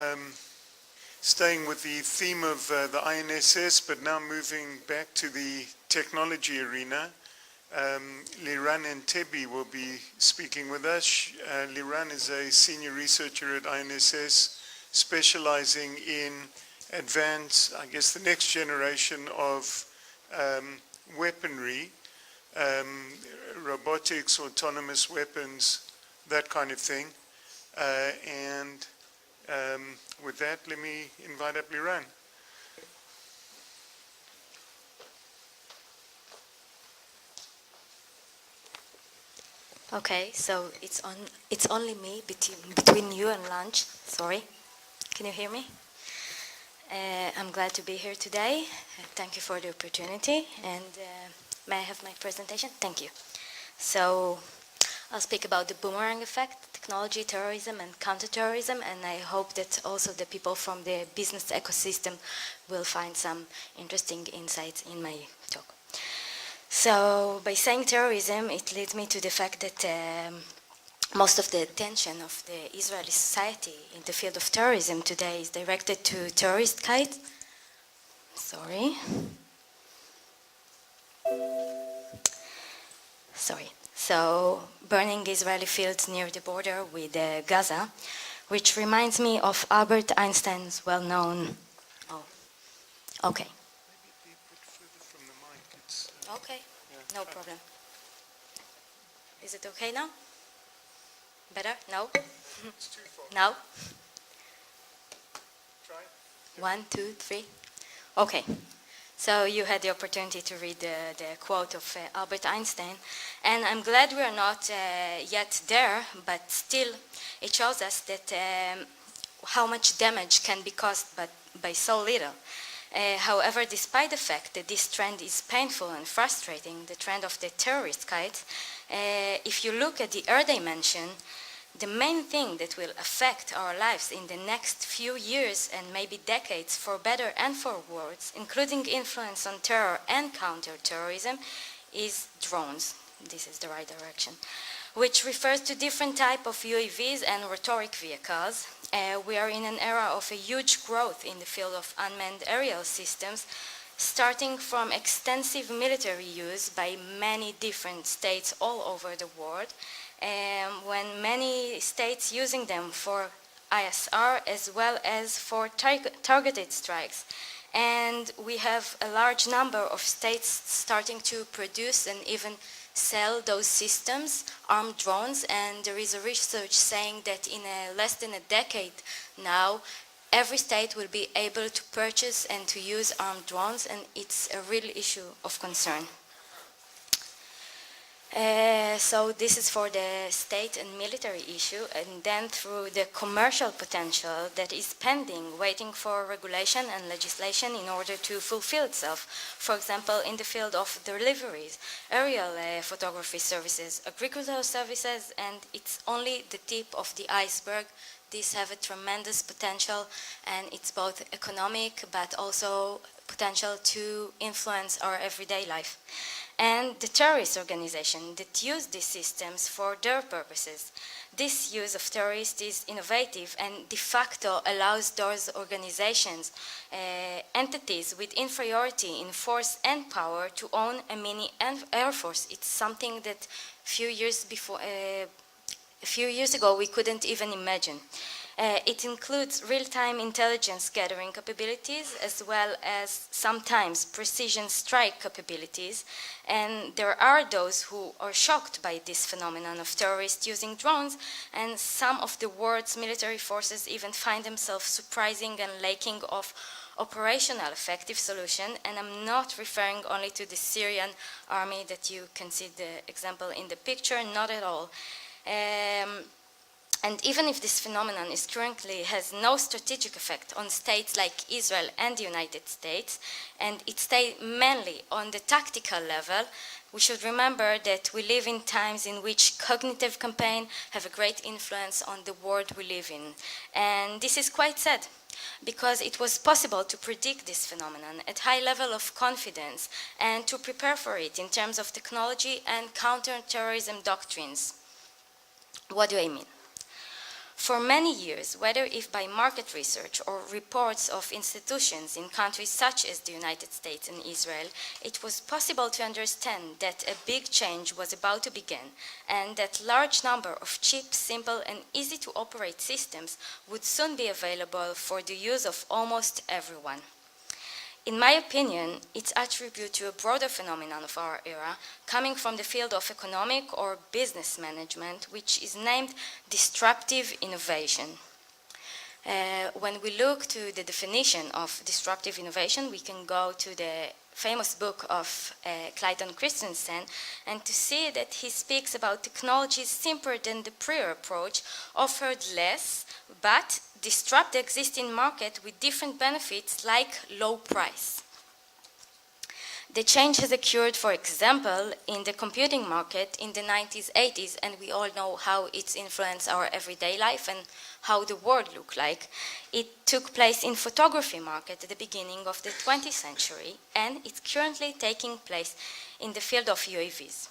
Um, Staying with the theme of the INSS, but now moving back to the technology arena, Liran Antebi will be speaking with us. Liran is a senior researcher at INSS, specializing in advanced, I guess, the next generation of weaponry, robotics, autonomous weapons, that kind of thing. And with that, let me invite up Liran. Okay, so it's only me between you and lunch. Sorry, can you hear me? I'm glad to be here today. Thank you for the opportunity. And may I have my presentation? Thank you. So I'll speak about the Boomerang Effect, technology, terrorism, and counter-terrorism, and I hope that also the people from the business ecosystem will find some interesting insights in my talk. So by saying terrorism, it leads me to the fact that most of the attention of the Israeli society in the field of terrorism today is directed to terrorist kites. Sorry. So burning Israeli fields near the border with Gaza, which reminds me of Albert Einstein's well-known... Oh, okay. Maybe a bit further from the mic. It's, okay, no problem. Is it okay now? Better? No? It's too far. Now? Try. 1, 2, 3. Okay. So you had the opportunity to read the quote of Albert Einstein, and I'm glad we are not yet there, but still it shows us that how much damage can be caused by so little. However, despite the fact that this trend is painful and frustrating, the trend of the terrorist kites, if you look at the air dimension, the main thing that will affect our lives in the next few years and maybe decades, for better and for worse, including influence on terror and counter-terrorism, is drones. This is the right direction, which refers to different types of UAVs and rhetoric vehicles. We are in an era of a huge growth in the field of unmanned aerial systems, starting from extensive military use by many different states all over the world, when many states using them for ISR as well as for targeted strikes. And we have a large number of states starting to produce and even sell those systems, armed drones, and there is a research saying that in less than a decade now, every state will be able to purchase and to use armed drones, and it's a real issue of concern. So this is for the state and military issue, and then through the commercial potential that is pending, waiting for regulation and legislation in order to fulfill itself. For example, in the field of deliveries, aerial photography services, agricultural services, and it's only the tip of the iceberg. These have a tremendous potential, and it's both economic but also potential to influence our everyday life. And the terrorist organizations that use these systems for their purposes. This use of terrorists is innovative and de facto allows those organizations, entities with inferiority in force and power to own a mini air force. It's something that a few years ago we couldn't even imagine. It includes real-time intelligence gathering capabilities as well as sometimes precision strike capabilities, and there are those who are shocked by this phenomenon of terrorists using drones, and some of the world's military forces even find themselves surprising and lacking of operational effective solution, and I'm not referring only to the Syrian army that you can see the example in the picture, not at all. And even if this phenomenon currently has no strategic effect on states like Israel and the United States, and it stays mainly on the tactical level, we should remember that we live in times in which cognitive campaigns have a great influence on the world we live in. And this is quite sad, because it was possible to predict this phenomenon at high level of confidence and to prepare for it in terms of technology and counter-terrorism doctrines. What do I mean? For many years, whether if by market research or reports of institutions in countries such as the United States and Israel, it was possible to understand that a big change was about to begin and that large number of cheap, simple, and easy to operate systems would soon be available for the use of almost everyone. In my opinion, it's attributed to a broader phenomenon of our era, coming from the field of economic or business management, which is named disruptive innovation. When we look to the definition of disruptive innovation, we can go to the famous book of Clayton Christensen, and to see that he speaks about technologies simpler than the prior approach, offered less, but disrupt the existing market with different benefits like low price. The change has occurred, for example, in the computing market in the 90s, 80s, and we all know how it's influenced our everyday life and how the world looked like. It took place in photography market at the beginning of the 20th century, and it's currently taking place in the field of UAVs.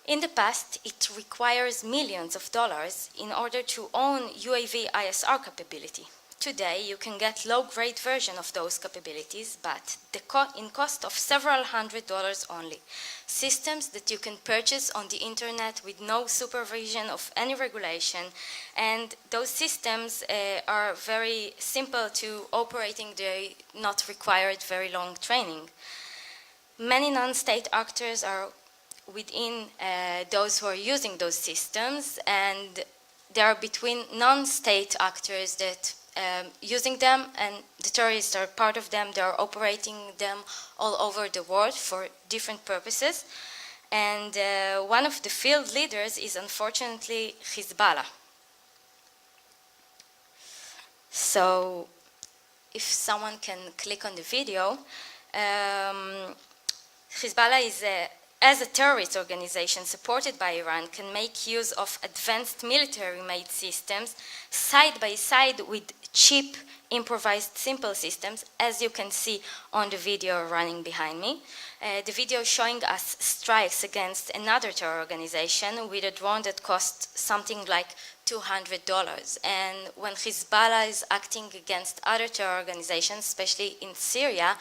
In the past, it requires millions of dollars in order to own UAV ISR capability. Today, you can get low-grade version of those capabilities, but in cost of several $100s only. Systems that you can purchase on the internet with no supervision of any regulation, and those systems are very simple to operating. They not required very long training. Many non-state actors are within those who are using those systems, and there are between non-state actors that using them, and the terrorists are part of them. They are operating them all over the world for different purposes. And one of the field leaders is unfortunately Hezbollah. So if someone can click on the video, Hezbollah is as a terrorist organization supported by Iran, can make use of advanced military-made systems side by side with cheap, improvised, simple systems, as you can see on the video running behind me. The video showing us strikes against another terror organization with a drone that costs something like $200. And when Hezbollah is acting against other terror organizations, especially in Syria,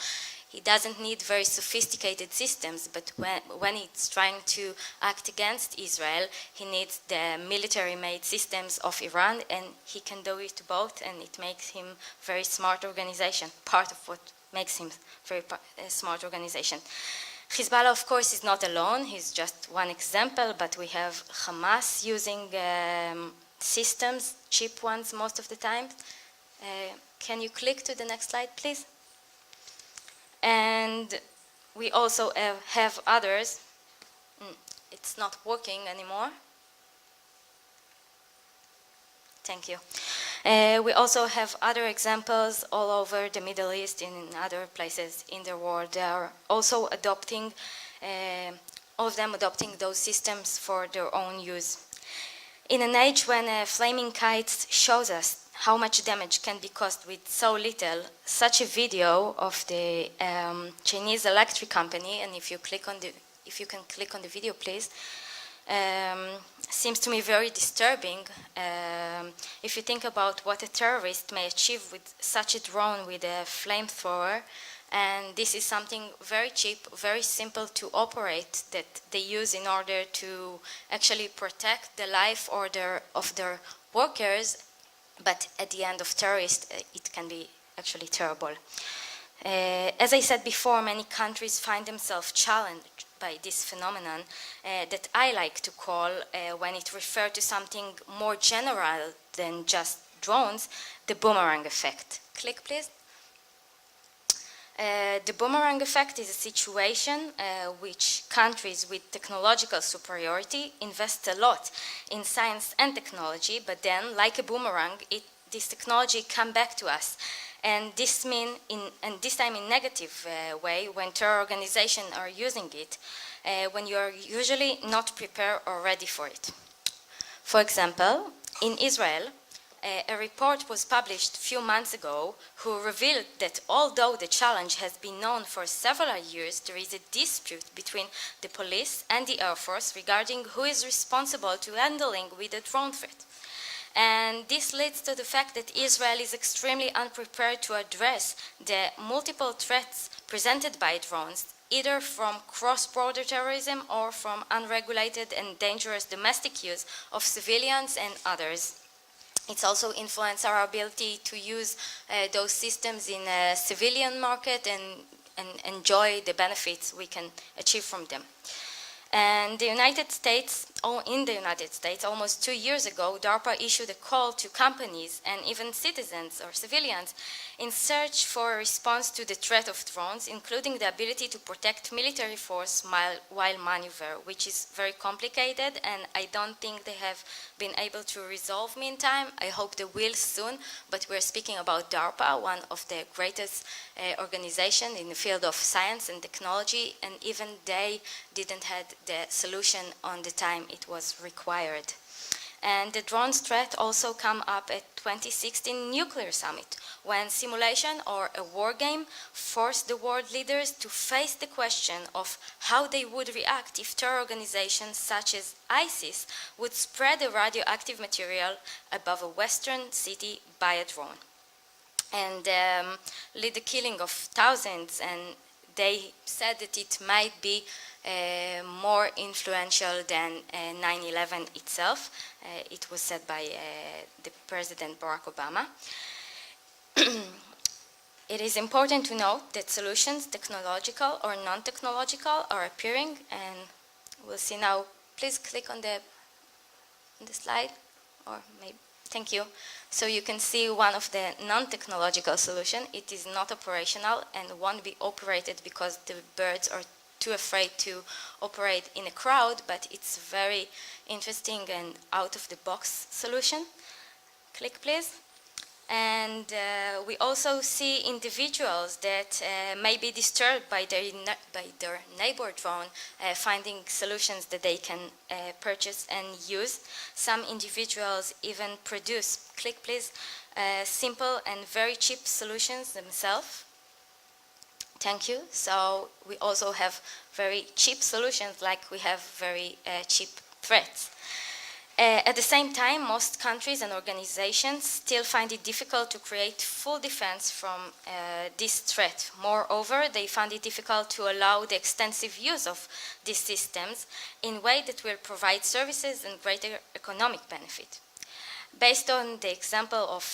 he doesn't need very sophisticated systems, but when it's trying to act against Israel, he needs the military-made systems of Iran, and he can do it both, and it makes him a very smart organization, part of what makes him a very smart organization. Hezbollah, of course, is not alone. He's just one example, but we have Hamas using systems, cheap ones most of the time. Can you click to the next slide, please? And we also have others. It's not working anymore. Thank you. We also have other examples all over the Middle East and in other places in the world. They are also adopting, all of them adopting those systems for their own use. In an age when flaming kites shows us how much damage can be caused with so little, such a video of the Chinese electric company, and if you can click on the video, please, seems to me very disturbing. If you think about what a terrorist may achieve with such a drone with a flamethrower, and this is something very cheap, very simple to operate that they use in order to actually protect the life of their workers, but at the end of terrorists, it can be actually terrible. As I said before, many countries find themselves challenged by this phenomenon that I like to call, when it refers to something more general than just drones, the boomerang effect. Click, please. The boomerang effect is a situation which countries with technological superiority invest a lot in science and technology, but then, like a boomerang, this technology comes back to us. And this time in negative way, when terror organizations are using it, when you are usually not prepared or ready for it. For example, in Israel, a report was published a few months ago who revealed that although the challenge has been known for several years, there is a dispute between the police and the Air Force regarding who is responsible to handling with the drone threat. And this leads to the fact that Israel is extremely unprepared to address the multiple threats presented by drones, either from cross-border terrorism or from unregulated and dangerous domestic use of civilians and others. It's also influenced our ability to use those systems in a civilian market and enjoy the benefits we can achieve from them. And in the United States, almost 2 years ago, DARPA issued a call to companies and even citizens or civilians in search for a response to the threat of drones, including the ability to protect military force while maneuver, which is very complicated, and I don't think they have been able to resolve meantime. I hope they will soon, but we're speaking about DARPA, one of the greatest organizations in the field of science and technology, and even they didn't have the solution on the time it was required. And the drones threat also come up at 2016 Nuclear Summit, when simulation or a war game forced the world leaders to face the question of how they would react if terror organizations such as ISIS would spread a radioactive material above a Western city by a drone and lead the killing of thousands. And they said that it might be more influential than 9/11 itself. It was said by the President Barack Obama. It is important to note that solutions, technological or non-technological, are appearing, and we'll see now. Please click on the slide, or maybe, thank you. So you can see one of the non-technological solutions. It is not operational and won't be operated because the birds are too afraid to operate in a crowd, but it's very interesting and out-of-the-box solution. Click, please. And we also see individuals that may be disturbed by their neighbor drone finding solutions that they can purchase and use. Some individuals even produce, click please, simple and very cheap solutions themselves. Thank you. So we also have very cheap solutions, like we have very cheap threats. At the same time, most countries and organizations still find it difficult to create full defense from this threat. Moreover, they find it difficult to allow the extensive use of these systems in a way that will provide services and greater economic benefit. Based on the example of,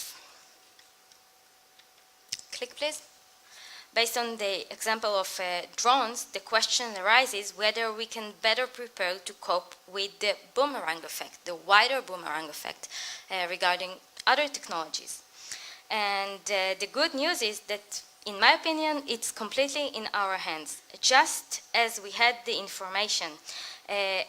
click please. Based on the example of drones, the question arises whether we can better prepare to cope with the boomerang effect, the wider boomerang effect regarding other technologies. And the good news is that, in my opinion, it's completely in our hands. Just as we had the information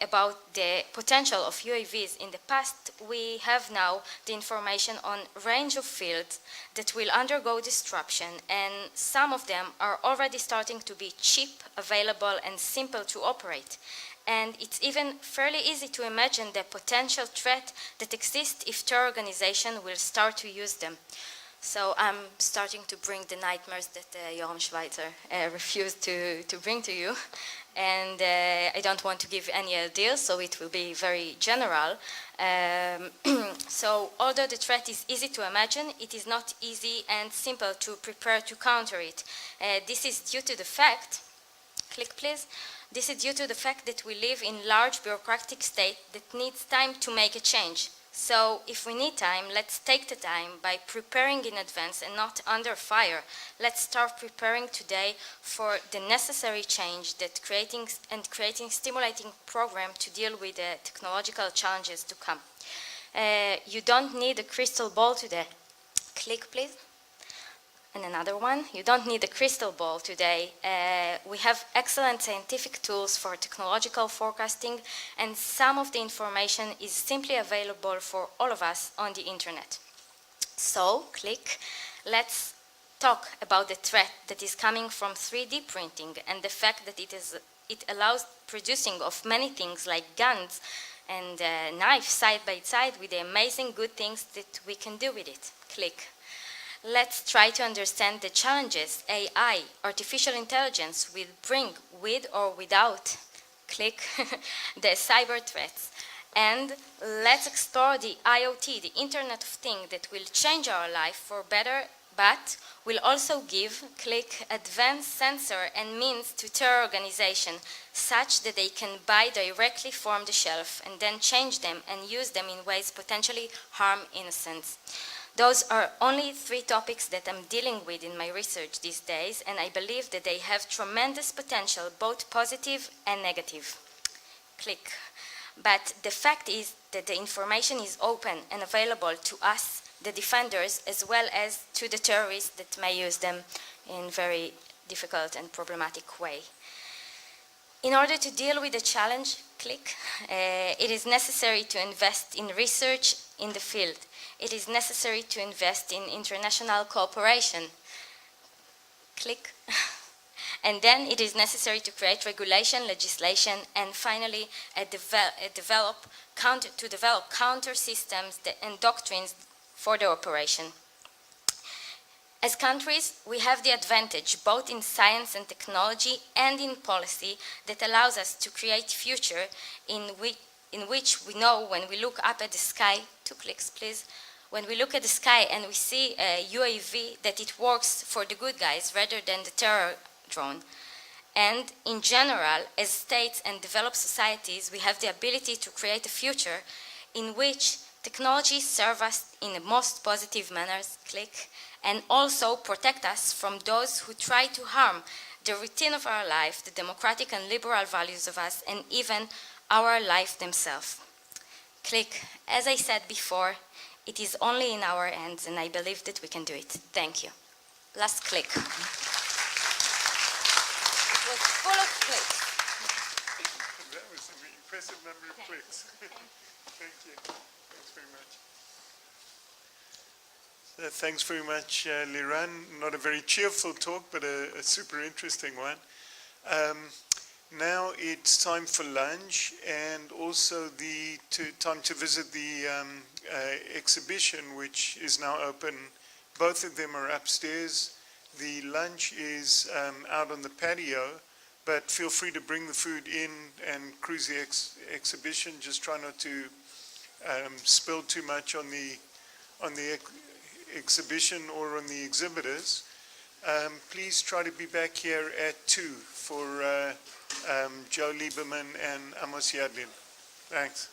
about the potential of UAVs in the past, we have now the information on a range of fields that will undergo disruption, and some of them are already starting to be cheap, available, and simple to operate. And it's even fairly easy to imagine the potential threat that exists if terror organizations will start to use them. So I'm starting to bring the nightmares that Yoram Schweitzer refused to bring to you. And I don't want to give any ideas, so it will be very general. So although the threat is easy to imagine, it is not easy and simple to prepare to counter it. This is due to the fact, click please, this is due to the fact that we live in large bureaucratic state that needs time to make a change. So if we need time, let's take the time by preparing in advance and not under fire. Let's start preparing today for the necessary change that creating stimulating program to deal with the technological challenges to come. You don't need a crystal ball today. Click, please. And another one, you don't need a crystal ball today. We have excellent scientific tools for technological forecasting, and some of the information is simply available for all of us on the internet. So, click. Let's talk about the threat that is coming from 3D printing and the fact that it allows producing of many things like guns and knives side by side with the amazing good things that we can do with it. Click. Let's try to understand the challenges AI, artificial intelligence, will bring with or without, click, the cyber threats. And let's explore the IoT, the Internet of Things, that will change our life for better, but will also give Click advanced sensor and means to terror organization, such that they can buy directly from the shelf and then change them and use them in ways potentially harm innocents. Those are only 3 topics that I'm dealing with in my research these days, and I believe that they have tremendous potential, both positive and negative. Click. But the fact is that the information is open and available to us, the defenders, as well as to the terrorists that may use them in very difficult and problematic way. In order to deal with the challenge, Click, it is necessary to invest in research in the field. It is necessary to invest in international cooperation. Click. And then it is necessary to create regulation, legislation, and finally develop counter systems and doctrines for their operation. As countries, we have the advantage, both in science and technology and in policy, that allows us to create future in which we know when we look up at the sky, 2 clicks please, when we look at the sky and we see a UAV, that it works for the good guys rather than the terror drone. And in general, as states and developed societies, we have the ability to create a future in which technology serves us in the most positive manners, Click, and also protect us from those who try to harm the routine of our life, the democratic and liberal values of us, and even our life themselves. Click. As I said before, it is only in our hands, and I believe that we can do it. Thank you. Last click. It was full of clicks. That was an impressive number of clicks. Thank you. Thanks very much. Thanks very much, Liran. Not a very cheerful talk, but a super interesting one. Now it's time for lunch and also time to visit the exhibition, which is now open. Both of them are upstairs. The lunch is out on the patio, but feel free to bring the food in and cruise the exhibition. Just try not to spill too much on the exhibition or on the exhibitors. Please try to be back here at 2 for Joe Lieberman and Amos Yadlin. Thanks.